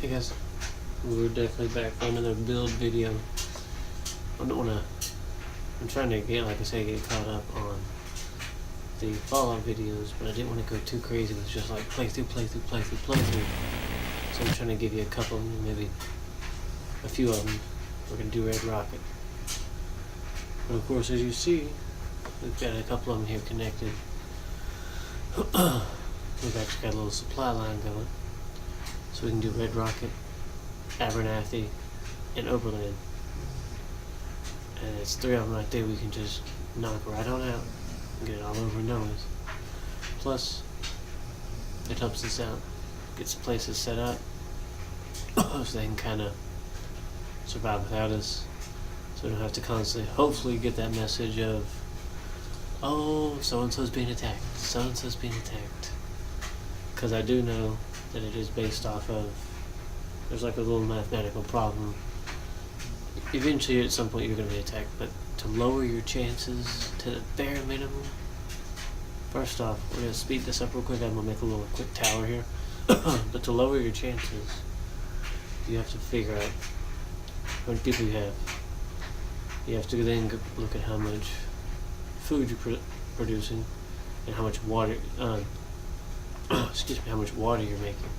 I guess we're definitely back for another build video. I don't wanna, I'm trying to get, like I say, get caught up on the Fallout videos, but I didn't want to go too crazy with just like playthrough. So I'm trying to give you a couple, maybe a few of them. We're gonna do Redrocket. But of course, as you see, we've got a couple of them here connected. We've actually got a little supply line going. So we can do Redrocket, Abernathy, and Oberlin. And it's three of them right there we can just knock right on out and get it all over Noah's. Plus, it helps us out. Gets places set up so they can kind of survive without us. So we don't have to constantly, hopefully, get that message of, oh, so-and-so's being attacked. So-and-so's being attacked. Because I do know that it is based off of, there's like a little mathematical problem. Eventually, at some point, you're going to be attacked, but to lower your chances to the bare minimum, first off, we're going to speed this up real quick. I'm going to make a little quick tower here. But to lower your chances, you have to figure out how many people you have. You have to then look at how much food you're producing and how much water, excuse me, how much water you're making.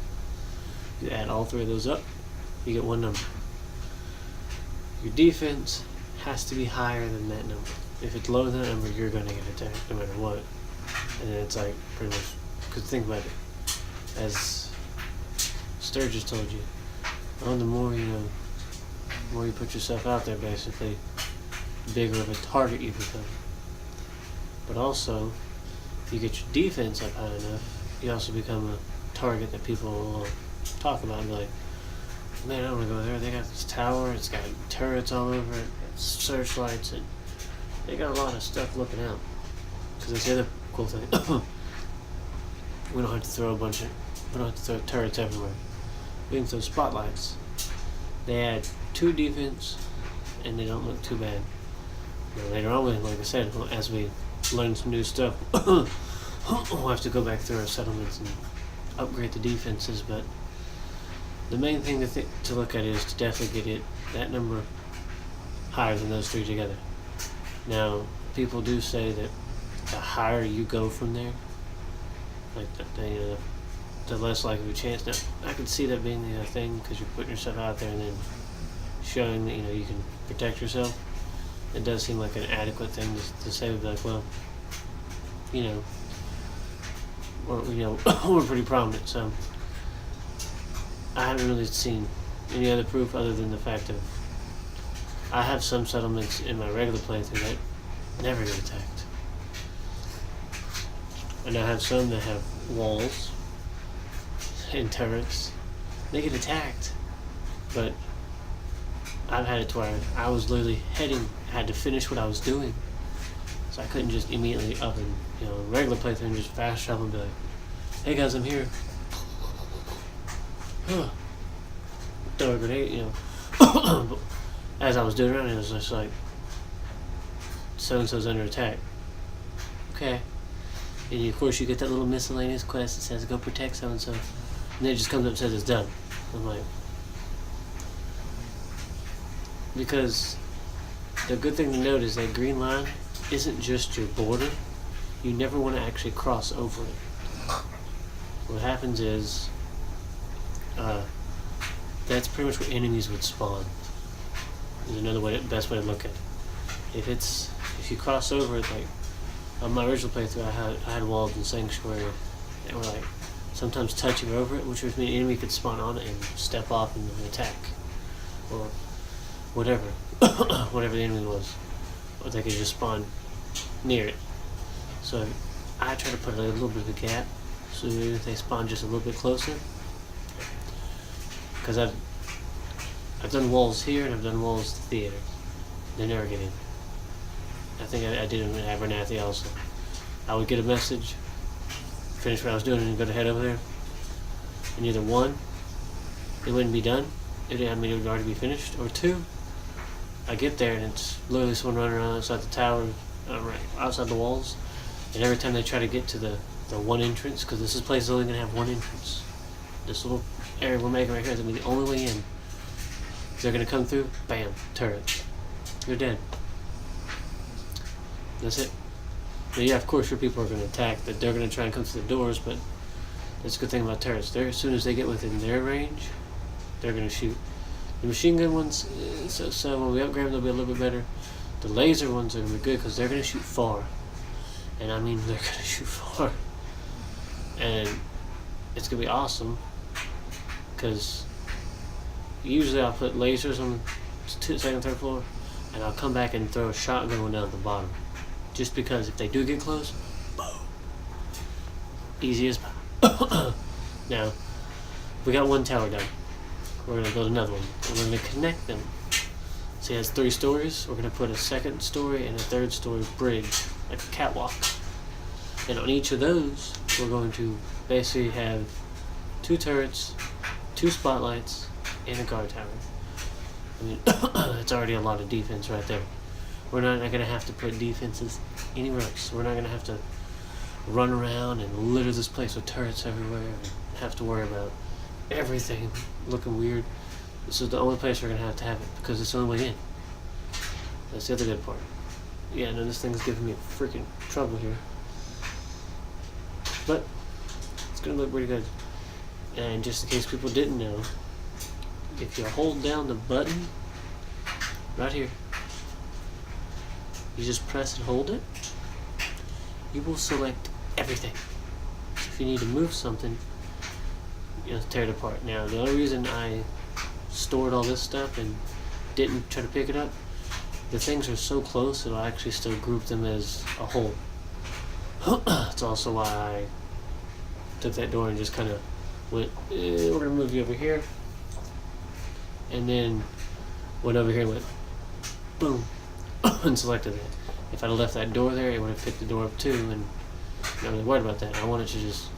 You add all three of those up, you get one number. Your defense has to be higher than that number. If it's lower than that number, you're going to get attacked no matter what. And then it's like, pretty much, because think about it. As Sturgis told you, the more the more you put yourself out there, basically, the bigger of a target you become. But also, if you get your defense up high enough, you also become a target that people will talk about and be like, man, I don't want to go there. They got this tower, it's got turrets all over it, searchlights, and they got a lot of stuff looking out. Because that's the other cool thing. We don't have to throw turrets everywhere. We can throw spotlights. They add 2 defense, and they don't look too bad. Now, later on, like I said, as we learn some new stuff, we'll have to go back through our settlements and upgrade the defenses, but the main thing to look at is to definitely get that number higher than those 3 together. Now, people do say that the higher you go from there, like the less likely of a chance. Now, I could see that being the thing because you're putting yourself out there and then showing that you can protect yourself. It does seem like an adequate thing to say. We'd be like, well, we're pretty prominent, so I haven't really seen any other proof other than the fact of I have some settlements in my regular playthrough that never get attacked. And I have some that have walls and turrets. They get attacked. But I've had it to where I was literally had to finish what I was doing. So I couldn't just immediately up and, regular playthrough and just fast travel and be like, hey guys, I'm here. Throw a grenade, But as I was doing it, it was just like, so-and-so's under attack. Okay. And of course you get that little miscellaneous quest that says go protect so-and-so. And then it just comes up and says it's done. I'm like, because the good thing to note is that green line isn't just your border. You never want to actually cross over it. What happens is, that's pretty much where enemies would spawn. There's another best way to look at it. If you cross over it, like, on my original playthrough, I had walls in Sanctuary that were like sometimes touching over it, which would mean an enemy could spawn on it and step off and attack, or whatever, whatever the enemy was, or they could just spawn near it. So I try to put a little bit of a gap, so if they spawn just a little bit closer, because I've done walls here and I've done walls to theater. They never get in. I think I did it in Abernathy also. I would get a message, finish what I was doing, and go to head over there. And either 1, it wouldn't be done. It would already be finished. Or 2, I get there and it's literally someone running around outside the tower, right outside the walls. And every time they try to get to the one entrance, because this place is only going to have one entrance. This little area we're making right here is gonna be the only way in. They're gonna come through, bam, turret. You're dead. That's it. Now, yeah, of course your people are gonna attack, that they're gonna try and come through the doors, but that's a good thing about turrets. As soon as they get within their range, they're gonna shoot. The machine gun ones, so when we upgrade them, they'll be a little bit better. The laser ones are gonna be good because they're gonna shoot far. And I mean, they're gonna shoot far. And it's gonna be awesome because usually I'll put lasers on the second, third floor, and I'll come back and throw a shotgun one down at the bottom. Just because if they do get close, boom. Easy as pie. Now, we got one tower done. We're going to build another one. We're going to connect them. See, it has 3 stories. We're going to put a second story and a third story bridge, like a catwalk. And on each of those, we're going to basically have 2 turrets, 2 spotlights, and a guard tower. I mean, it's already a lot of defense right there. We're not going to have to put defenses anywhere else. We're not going to have to run around and litter this place with turrets everywhere and have to worry about everything looking weird. This is the only place we're going to have it because it's the only way in. That's the other good part. Yeah, no, this thing's giving me freaking trouble here. But it's going to look pretty good. And just in case people didn't know, if you hold down the button right here, you just press and hold it, you will select everything. So if you need to move something, you know, tear it apart. Now, the only reason I stored all this stuff and didn't try to pick it up, the things are so close it'll actually still group them as a whole. That's also why I took that door and just kind of went, we're going to move you over here. And then went over here and went, boom, and selected it. If I'd have left that door there, it would have picked the door up too, and I'm not really worried about that. I want it to just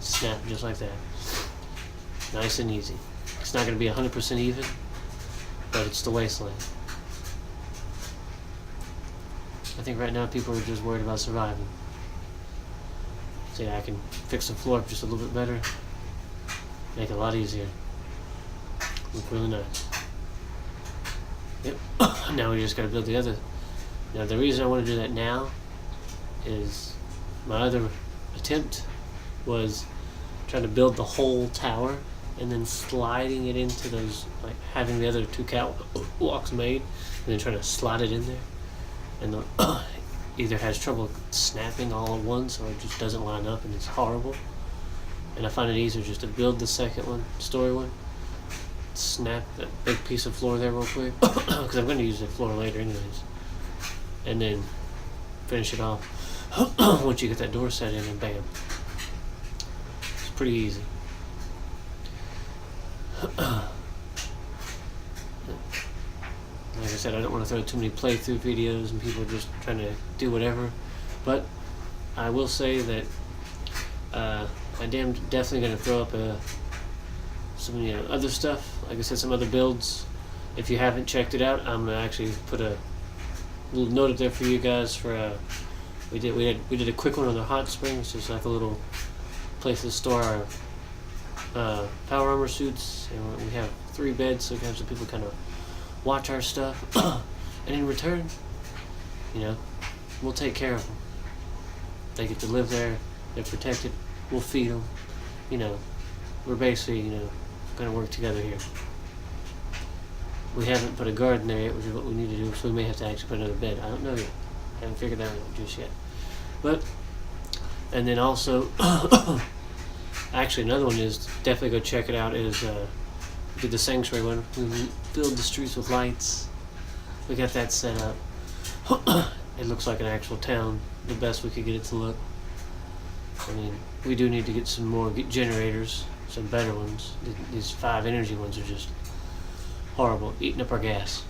snap just like that. Nice and easy. It's not going to be 100% even, but it's the wasteland. I think right now people are just worried about surviving. So yeah, I can fix the floor up just a little bit better, make it a lot easier. Look really nice. Yep. Now we just got to build the other. Now the reason I want to do that now is my other attempt was trying to build the whole tower and then sliding it into those, like having the other 2 catwalks made and then trying to slide it in there, and the either has trouble snapping all at once or it just doesn't line up and it's horrible. And I find it easier just to build the second one, story one, snap that big piece of floor there real quick because I'm going to use the floor later anyways, and then finish it off once you get that door set in, and bam, it's pretty easy. Like I said, I don't want to throw too many playthrough videos and people just trying to do whatever, but I will say that I definitely going to throw up some other stuff. Like I said, some other builds. If you haven't checked it out, I'm gonna actually put a little note up there for you guys. For we did a quick one on the hot springs, just like a little place to store our power armor suits, and we have 3 beds, so we can have some people kind of watch our stuff, and in return, we'll take care of them. They get to live there. They're protected. We'll feed them. We're basically going to work together here. We haven't put a garden there yet, which is what we need to do, so we may have to actually put another bed. I don't know yet. Haven't figured that out just yet. And then also, actually another one is, definitely go check it out, is we did the sanctuary one. We filled the streets with lights. We got that set up. It looks like an actual town, the best we could get it to look. I mean, we do need to get some more generators, some better ones. These 5 energy ones are just horrible, eating up our gas.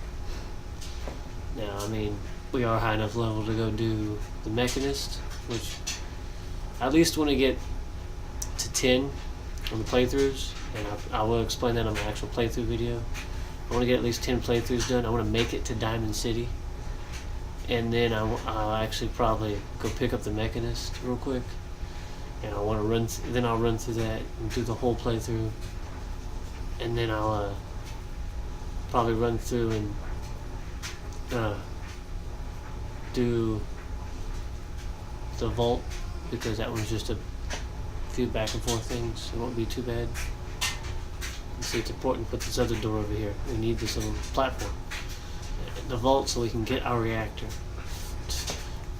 Now, I mean, we are high enough level to go do the mechanist, which I at least want to get to 10 on the playthroughs, and I will explain that on my actual playthrough video. I want to get at least 10 playthroughs done. I want to make it to Diamond City, and then I'll actually probably go pick up the mechanist real quick and I want to run. Then I'll run through that and do the whole playthrough, and then I'll probably run through and do the vault, because that one's just a few back and forth things. It won't be too bad. See, it's important to put this other door over here. We need this little platform. The vault, so we can get our reactor.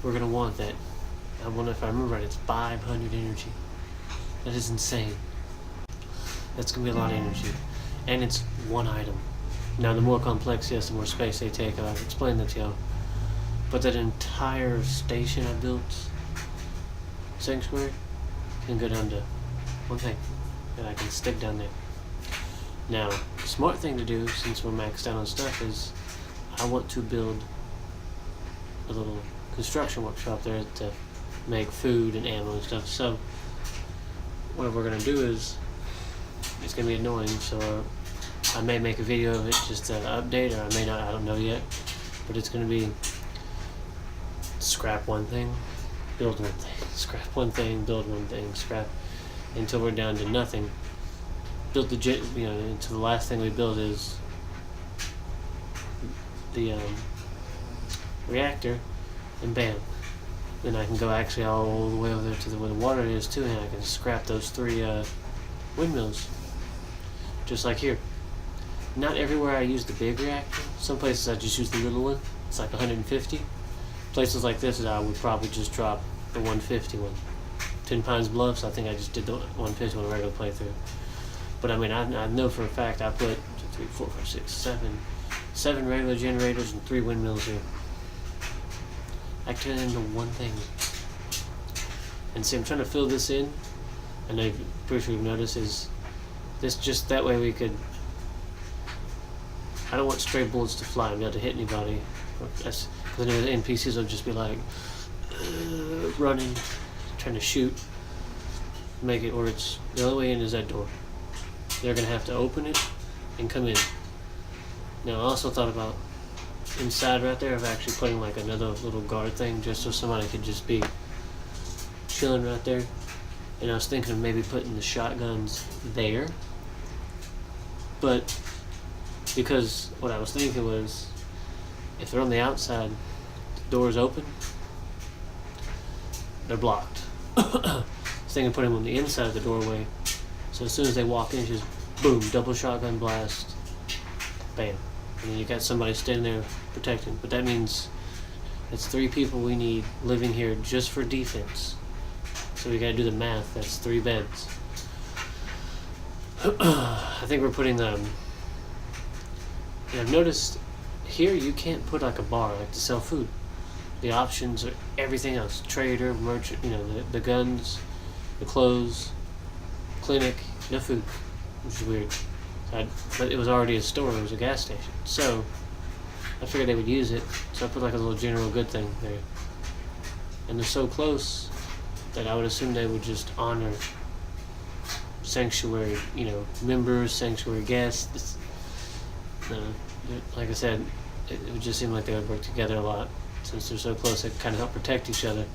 We're gonna want that. I wonder if I remember right, it's 500 energy. That is insane. That's gonna be a lot of energy. And it's one item. Now, the more complex, yes, the more space they take. I've explained that to y'all. But that entire station I built, sanctuary, can go down to one thing that I can stick down there. Now, the smart thing to do, since we're maxed out on stuff, is I want to build a little construction workshop there to make food and ammo and stuff. So, what we're going to do is, it's going to be annoying, so I may make a video of it just to update, or I may not, I don't know yet. But it's going to be scrap one thing, build one thing, scrap one thing, build one thing, scrap, until we're down to nothing. Build the until the last thing we build is the reactor, and bam, then I can go actually all the way over there to where the water is too, and I can scrap those 3 windmills, just like here. Not everywhere I use the big reactor. Some places I just use the little one. It's like 150. Places like this, I would probably just drop the 150 one. 10 Pines Bluffs, I think I just did the 150 one regular playthrough. But I mean, I know for a fact I put 3, 4, 5, 6, 7 regular generators and 3 windmills here. I turn it into one thing. And see, I'm trying to fill this in. I know you're pretty sure you've noticed, is this just that way we could. I don't want stray bullets to fly and be able to hit anybody. Because I know the NPCs will just be like running, trying to shoot. Make it where it's the only way in is that door. They're gonna have to open it and come in. Now, I also thought about inside right there of actually putting like another little guard thing, just so somebody could just be chilling right there. And I was thinking of maybe putting the shotguns there, but because what I was thinking was, if they're on the outside, the door's open, they're blocked. I was thinking of putting them on the inside of the doorway, so as soon as they walk in, just boom, double shotgun blast, bam. And then you got somebody standing there protecting. But that means it's 3 people we need living here just for defense. So we gotta do the math, that's 3 beds. I think we're putting I've noticed here you can't put like a bar like to sell food. The options are everything else: trader, merchant, the guns, the clothes, clinic, no food, which is weird. But it was already a store, it was a gas station. So I figured they would use it, so I put like a little general good thing there. And they're so close that I would assume they would just honor sanctuary, members, sanctuary guests. Like I said, it would just seem like they would work together a lot. Since they're so close, they kind of help protect each other.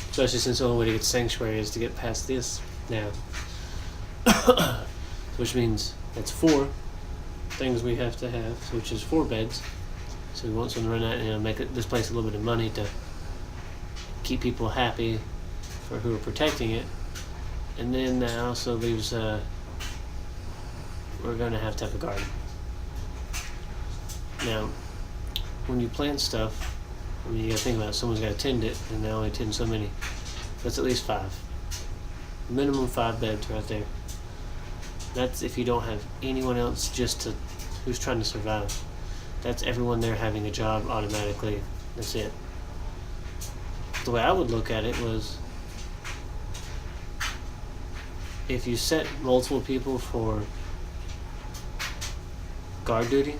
Especially since the only way to get sanctuary is to get past this now. Which means that's 4 things we have to have, which is 4 beds. So we want someone to run out and make this place a little bit of money to keep people happy for who are protecting it. And then that also leaves we're going to have a garden. Now, when you plant stuff, you got to think about it, someone's got to tend it, and they only tend so many. That's at least 5. Minimum 5 beds right there. That's if you don't have anyone else who's trying to survive. That's everyone there having a job automatically. That's it. The way I would look at it was, if you set multiple people for guard duty,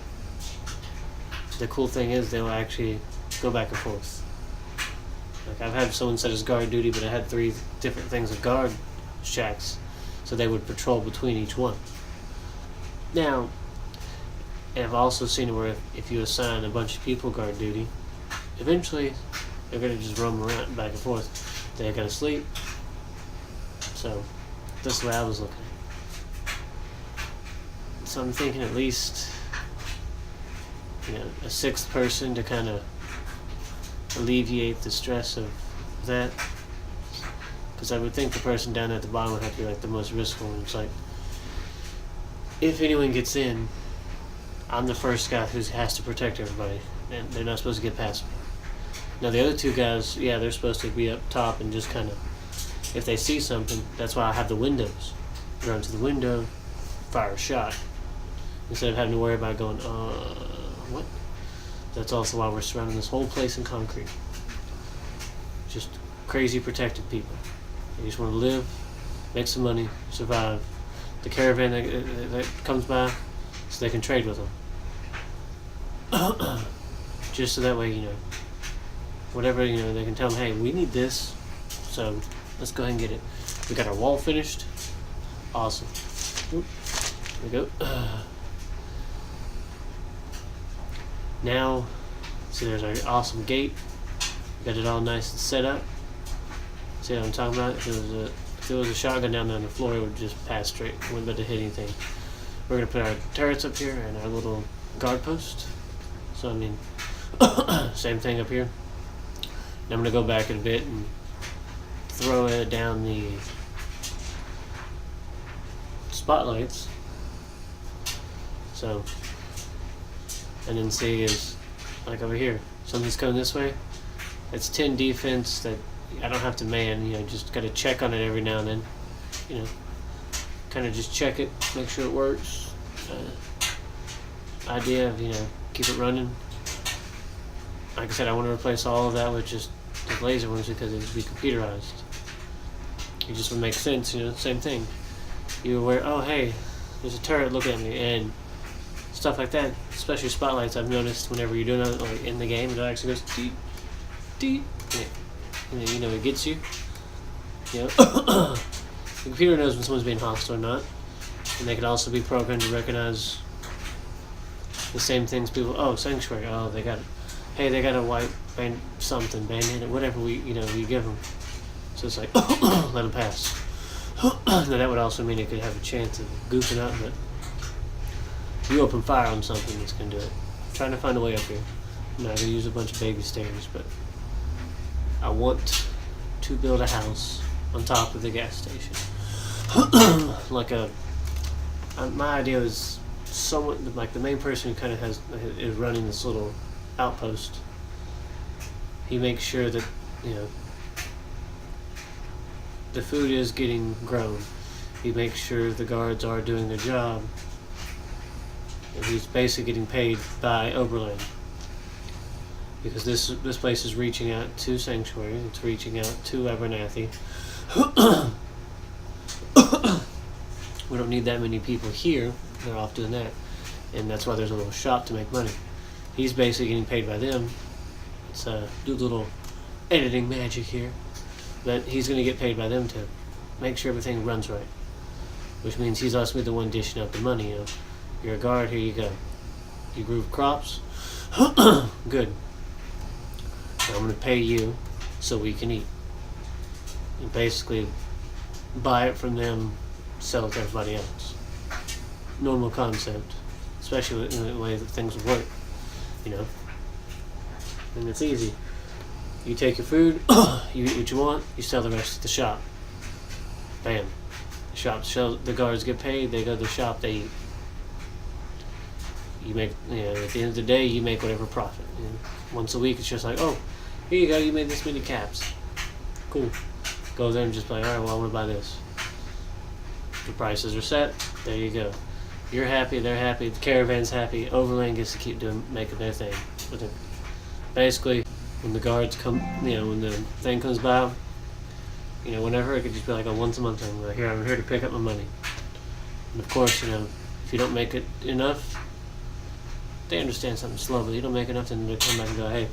the cool thing is they'll actually go back and forth. Like, I've had someone set as guard duty, but I had 3 different things of guard shacks, so they would patrol between each one. Now, and I've also seen it where if you assign a bunch of people guard duty, eventually They're gonna just roam around back and forth. They're gonna sleep. So that's the way I was looking at it. So I'm thinking at least, a sixth person to kind of alleviate the stress of that. Because I would think the person down at the bottom would have to be like the most riskful. And it's like, if anyone gets in, I'm the first guy who has to protect everybody, and they're not supposed to get past me. Now the other two guys, yeah, they're supposed to be up top and just kind of, if they see something, that's why I have the windows. Run to the window, fire a shot, instead of having to worry about going, what? That's also why we're surrounding this whole place in concrete. Just crazy protected people. They just want to live, make some money, survive. The caravan that comes by, so they can trade with them. Just so that way, whatever, they can tell them, hey, we need this, so let's go ahead and get it. We got our wall finished. Awesome. Oop. There we go. Now, see, there's our awesome gate. Got it all nice and set up. See what I'm talking about? If there was a shotgun down there on the floor, it would just pass straight. Wouldn't be able to hit anything. We're going to put our turrets up here and our little guard post. So, same thing up here. Now I'm going to go back a bit and throw it down the spotlights. So, and then see is, like over here, something's coming this way. It's 10 defense that I don't have to man, just got to check on it every now and then. Kind of just check it, make sure it works. Idea of, keep it running. Like I said, I want to replace all of that with just the laser ones because it would be computerized. It just would make sense, same thing. You're aware, oh hey, there's a turret, look at me, and stuff like that, especially spotlights. I've noticed whenever you're doing it like in the game, it actually goes deep, deep, and it gets you. The computer knows when someone's being hostile or not, and they can also be programmed to recognize the same things people. Oh, sanctuary. Oh, they got, hey, they got a white band, something bandana, whatever we give them. So it's like let them pass. Now that would also mean it could have a chance of goofing up, but if you open fire on something, it's gonna do it. I'm trying to find a way up here. I'm not gonna use a bunch of baby stairs, but I want to build a house on top of the gas station. My idea is someone like the main person who kind of is running this little outpost. He makes sure that the food is getting grown. He makes sure the guards are doing their job. And he's basically getting paid by Oberlin. Because this place is reaching out to Sanctuary, it's reaching out to Abernathy. We don't need that many people here, they're off doing that. And that's why there's a little shop to make money. He's basically getting paid by them. Let's do a little editing magic here. But he's going to get paid by them to make sure everything runs right. Which means he's also the one dishing out the money. You're a guard, here you go. You grew crops? Good. I'm going to pay you so we can eat. And basically buy it from them, sell it to everybody else. Normal concept, especially in the way that things would work, And it's easy. You take your food, you eat what you want, you sell the rest at the shop. Bam. The guards get paid, they go to the shop, they eat. You make, at the end of the day, you make whatever profit. Once a week, it's just like, oh, here you go, you made this many caps. Cool. Go there and just be like, alright, well, I want to buy this. The prices are set, there you go. You're happy, they're happy, the caravan's happy, Overland gets to keep making their thing. But basically, when the guards come, when the thing comes by, whenever, it could just be like a once a month thing. Like, I'm here to pick up my money. And of course, if you don't make it enough, they understand something slow, but you don't make enough, then they come back and go, hey,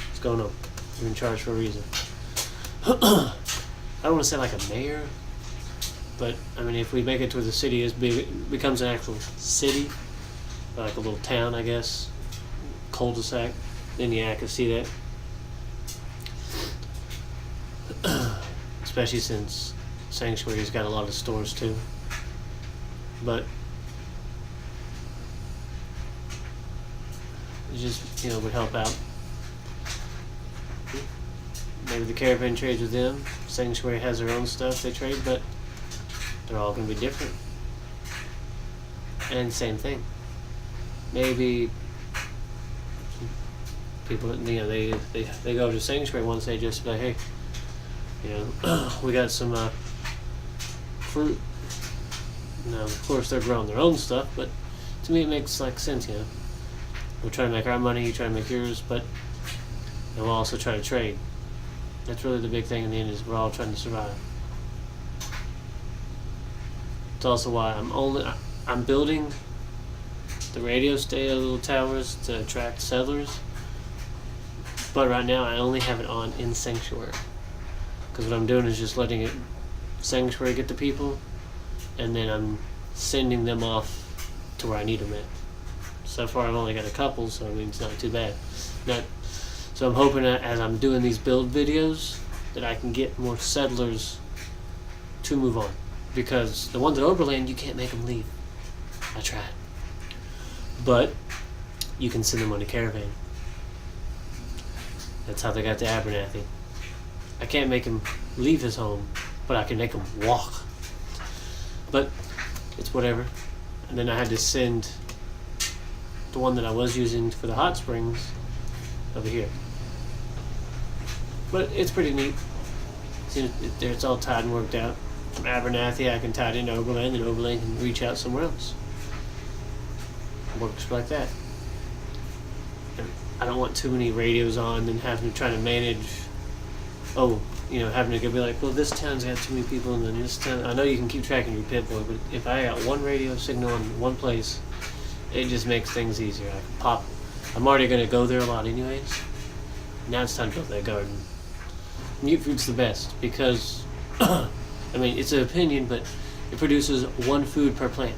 what's going on? You're in charge for a reason. I don't want to say like a mayor, but if we make it to where the city is big, it becomes an actual city, like a little town, I guess, cul-de-sac, then yeah, I can see that. especially since Sanctuary's got a lot of stores too. But it just, would help out. Maybe the caravan trades with them. Sanctuary has their own stuff they trade, but they're all going to be different. And same thing. Maybe people, they go to Sanctuary once, they just be like, hey, we got some fruit. Now, of course, they're growing their own stuff, but to me it makes sense, We're trying to make our money, you try to make yours, but we'll also try to trade. That's really the big thing in the end, is we're all trying to survive. It's also why I'm building the radio little towers to attract settlers, but right now I only have it on in Sanctuary, because what I'm doing is just letting Sanctuary get the people, and then I'm sending them off to where I need them at. So far I've only got a couple, so it's not too bad. So I'm hoping that as I'm doing these build videos that I can get more settlers to move on, because the ones at Overland, you can't make them leave. I tried, but you can send them on a caravan. That's how they got to Abernathy. I can't make him leave his home, but I can make him walk. But it's whatever. And then I had to send the one that I was using for the hot springs over here. But it's pretty neat. It's all tied and worked out. From Abernathy, I can tie it into Overland, and Overland can reach out somewhere else. It works like that. And I don't want too many radios on and having to try to manage. Having to go be like, well, this town's got too many people, and then this town. I know you can keep tracking your pit boy, but if I got one radio signal in one place, it just makes things easier. I can pop. I'm already going to go there a lot anyways. Now it's time to build that garden. Mute fruit's the best because, it's an opinion, but it produces one food per plant.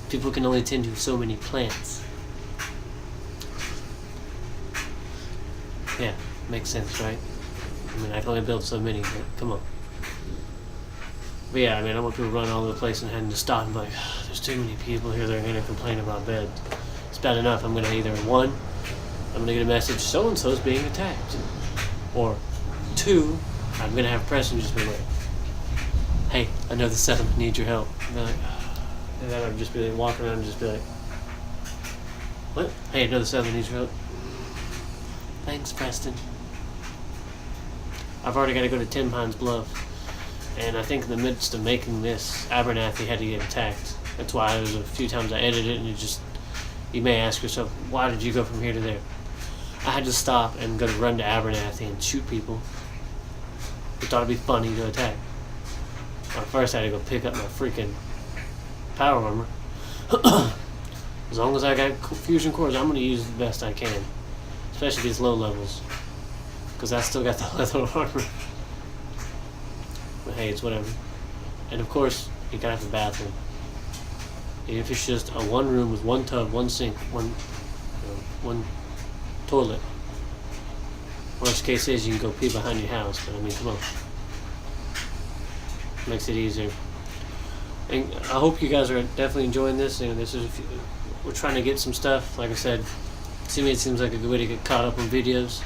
People can only tend to so many plants. Yeah, makes sense, right? I can only build so many, but come on. But yeah, I want people running all over the place and having to stop and be like, there's too many people here, they're going to complain about beds. It's bad enough. I'm going to either, one, I'm going to get a message, so-and-so's being attacked. Or, two, I'm going to have Preston just be like, hey, I know the settlement needs your help. And they're like, and then I'd just be like, walking around and just be like, what? Hey, I know the settlement needs your help. Thanks, Preston. I've already got to go to 10 Pines Bluff. And I think in the midst of making this, Abernathy had to get attacked. That's why there's a few times I edited it, and you may ask yourself, why did you go from here to there? I had to stop and run to Abernathy and shoot people. I thought it'd be funny to attack. First I had to go pick up my freaking power armor. As long as I got fusion cores, I'm going to use it the best I can. Especially these low levels. Because I still got the leather armor. But hey, it's whatever. And of course, you gotta have a bathroom. Even if it's just a one room with one tub, one sink, one toilet. Worst case is you can go pee behind your house, but come on. Makes it easier. And I hope you guys are definitely enjoying this. We're trying to get some stuff. Like I said, to me it seems like a good way to get caught up on videos.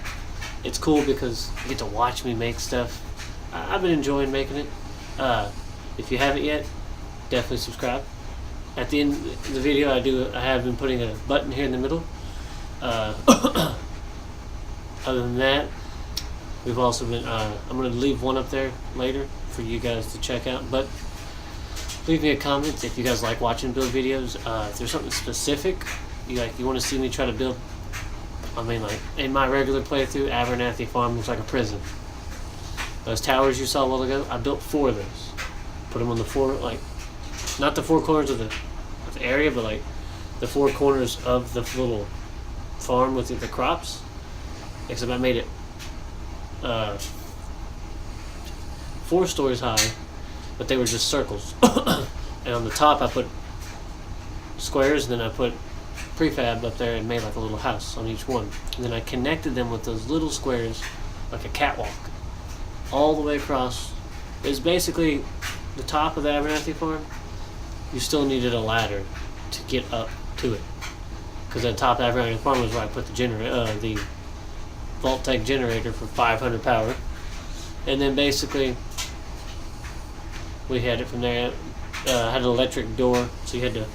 It's cool because you get to watch me make stuff. I've been enjoying making it. If you haven't yet, definitely subscribe. At the end of the video, I have been putting a button here in the middle. Other than that, we've also been. I'm going to leave one up there later for you guys to check out. But leave me a comment if you guys like watching build videos. If there's something specific you want to see me try to build. In my regular playthrough, Abernathy Farm looks like a prison. Those towers you saw a while ago, I built 4 of those. Put them on the 4, not the 4 corners of the area, but the 4 corners of the little farm with the crops. Except I made it 4 stories high, but they were just circles. And on the top I put squares, and then I put prefab up there and made a little house on each one. And then I connected them with those little squares like a catwalk all the way across is basically the top of the Abernathy farm. You still needed a ladder to get up to it, because the top of the Abernathy farm was where I put the Vault-Tec generator for 500 power, and then basically we had it from there. Had an electric door, so you had to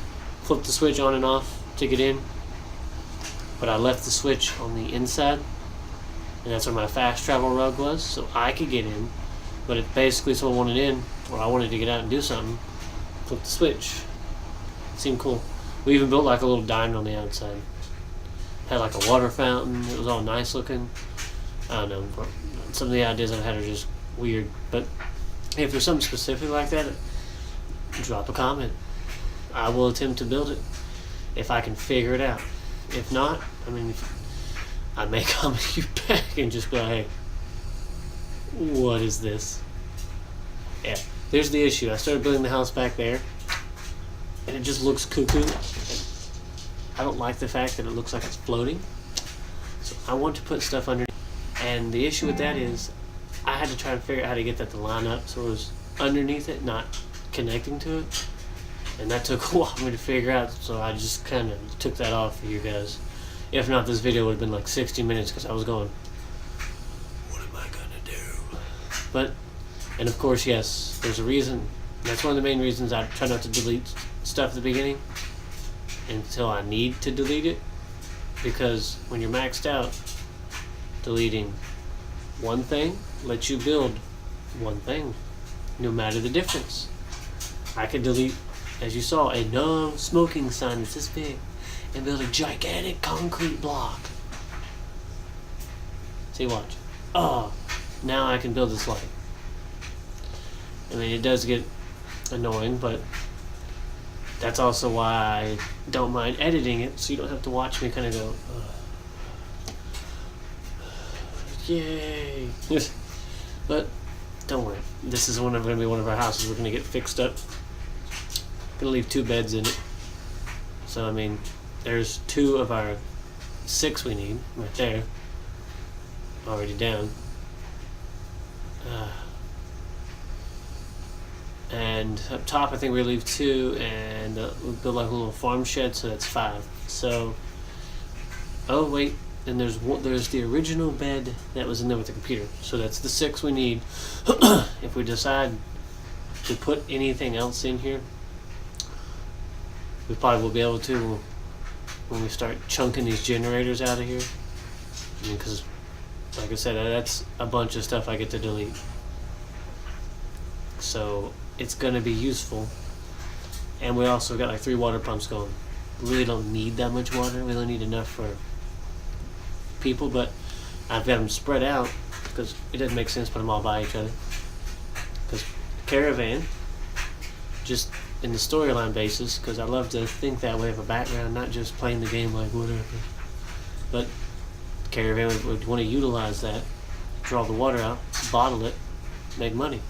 flip the switch on and off to get in. But I left the switch on the inside, and that's where my fast travel rug was, so I could get in. But it basically, someone wanted in, or I wanted to get out and do something, flip the switch. It seemed cool. We even built like a little diner on the outside. Had like a water fountain. It was all nice looking. I don't know. Some of the ideas I've had are just weird. But hey, if there's something specific like that, drop a comment. I will attempt to build it if I can figure it out. If not, I mean, I may comment you back and just be like, hey, what is this? Yeah, there's the issue. I started building the house back there, and it just looks cuckoo. I don't like the fact that it looks like it's floating. So I want to put stuff underneath. And the issue with that is I had to try and figure out how to get that to line up so it was underneath it, not connecting to it. And that took a while for me to figure out, so I just kind of took that off for you guys. If not, this video would have been like 60 minutes because I was going, what am I gonna do? But, and of course, yes, there's a reason. That's one of the main reasons I try not to delete stuff at the beginning until I need to delete it. Because when you're maxed out, deleting one thing lets you build one thing, no matter the difference. I could delete, as you saw, a no smoking sign that's this big and build a gigantic concrete block. See, watch. Oh, now I can build this light. I mean, it does get annoying, but that's also why I don't mind editing it, so you don't have to watch me kind of go, yay. But don't worry, this is going to be one of our houses. We're going to get fixed up. Going to leave 2 beds in it. So I mean, there's 2 of our 6 we need right there, already down. And up top, I think we leave 2, and we'll build like a little farm shed, so that's 5. So, oh wait, and there's the original bed that was in there with the computer. So that's the 6 we need. If we decide to put anything else in here, we probably will be able to when we start chunking these generators out of here. Because, like I said, that's a bunch of stuff I get to delete. So it's going to be useful. And we also got like 3 water pumps going. We really don't need that much water. We only need enough for people, but I've got them spread out because it doesn't make sense to put them all by each other. Because caravan, just in the storyline basis, because I love to think that way of a background, not just playing the game like whatever. But caravan would want to utilize that, draw the water out, bottle it, make money.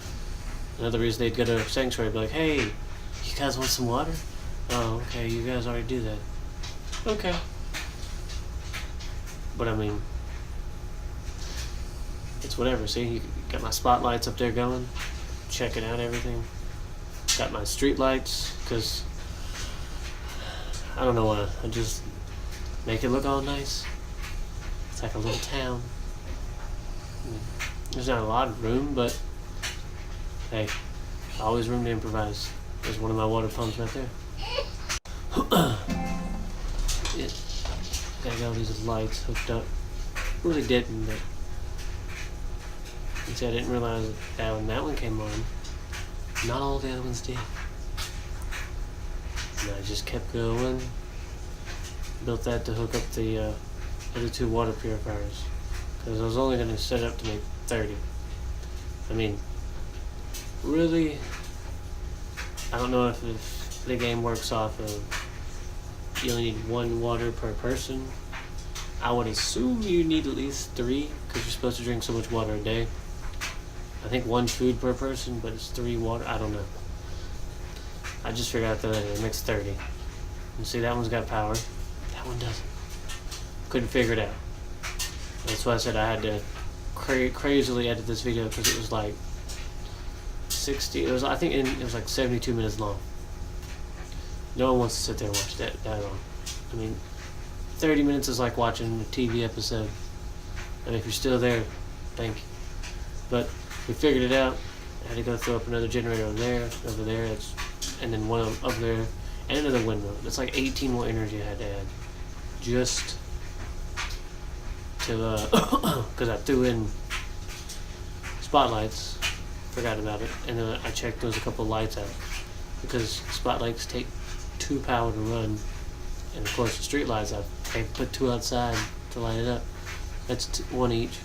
Another reason they'd go to a sanctuary and be like, hey, you guys want some water? Oh, okay, you guys already do that. Okay. But I mean, it's whatever. See, you got my spotlights up there going, checking out everything. Got my street lights, because I don't know why. I just make it look all nice. It's like a little town. I mean, there's not a lot of room, but hey, always room to improvise. There's one of my water pumps right there. I got all these lights hooked up. Really didn't, but see, I didn't realize that when that one came on, not all the other ones did. And I just kept going. Built that to hook up the other 2 water purifiers, because I was only going to set up to make 30. I mean, really, I don't know if the game works off of you only need 1 water per person. I would assume you need at least 3, because you're supposed to drink so much water a day. I think 1 food per person, but it's 3 water. I don't know. I just figured out that it makes 30. You see, that one's got power. That one doesn't. Couldn't figure it out. That's why I said I had to crazily edit this video, because it was like 60. It was, I think, it was like 72 minutes long. No one wants to sit there and watch that long. I mean, 30 minutes is like watching a TV episode. And if you're still there, thank you. But we figured it out. I had to go throw up another generator over there, and then one up there, and another windmill. That's like 18 more energy I had to add. Just to, because I threw in spotlights, forgot about it, and then I checked those a couple lights out. Because spotlights take 2 power to run, and of course the street lights, I put 2 outside to light it up. That's 1 each.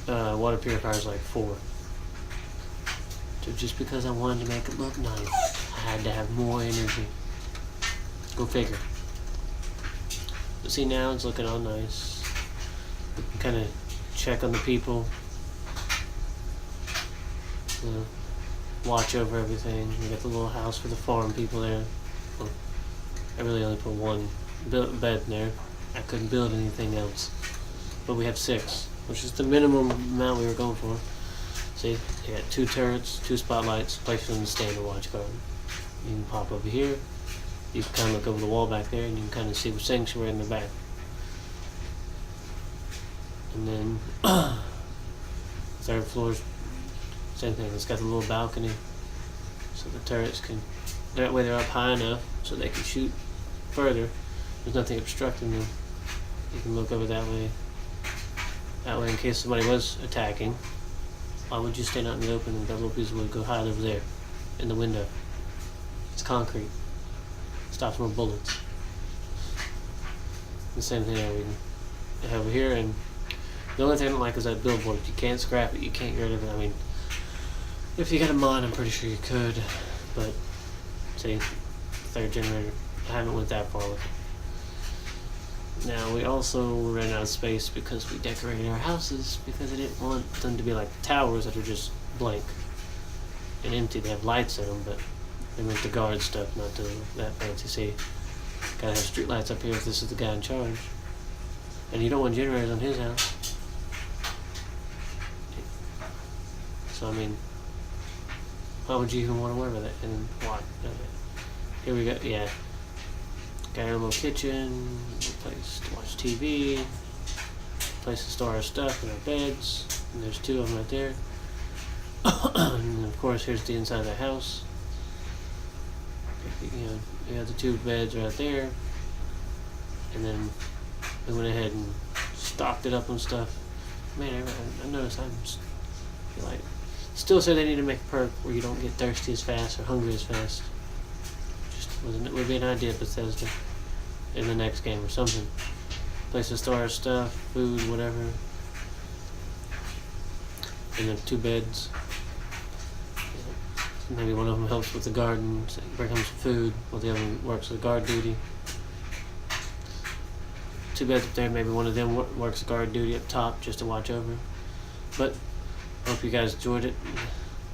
The water purifier is like 4. So just because I wanted to make it look nice, I had to have more energy. Go figure. But see, now it's looking all nice. We can kind of check on the people. Watch over everything. We got the little house for the farm people there. Well, I really only put 1 bed in there. I couldn't build anything else. But we have 6, which is the minimum amount we were going for. See, you got 2 turrets, 2 spotlights, place for them to stand and watch garden. You can pop over here. You can kind of look over the wall back there, and you can kind of see the sanctuary in the back. And then, 3rd floor's same thing. It's got the little balcony, so the turrets can. That way, they're up high enough so they can shoot further. There's nothing obstructing them. You can look over that way. That way, in case somebody was attacking, why would you stand out in the open and that little piece of wood go hide over there in the window? It's concrete. Stops more bullets. The same thing over here, and the only thing I don't like is that billboard. You can't scrap it. You can't get rid of it. I mean, if you got a mod, I'm pretty sure you could, but see, 3rd generator. I haven't went that far with it. Now, we also ran out of space because we decorated our houses because I didn't want them to be like towers that are just blank and empty. They have lights in them, but they meant to guard stuff, not to that fancy. See, gotta have street lights up here if this is the guy in charge. And you don't want generators on his house. So, I mean, why would you even want to work with it? And why? Okay. Here we go, yeah. Got our little kitchen, place to watch TV, place to store our stuff in our beds, and there's 2 of them right there. And of course, here's the inside of the house. You know, you have the 2 beds right there, and then we went ahead and stocked it up on stuff. Man, I noticed like, still say they need to make a perk where you don't get thirsty as fast or hungry as fast. It would be an idea, Bethesda, in the next game or something. Place to store our stuff, food, whatever. And then 2 beds. Maybe one of them helps with the garden, so bring home some food, while the other one works with guard duty. 2 beds up there, maybe one of them works guard duty up top just to watch over. But hope you guys enjoyed it.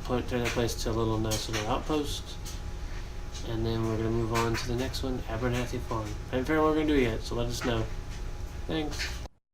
Turn that place to a nice little outpost. And then we're going to move on to the next one, Abernathy Farm. I haven't figured out what we're going to do yet, so let us know. Thanks.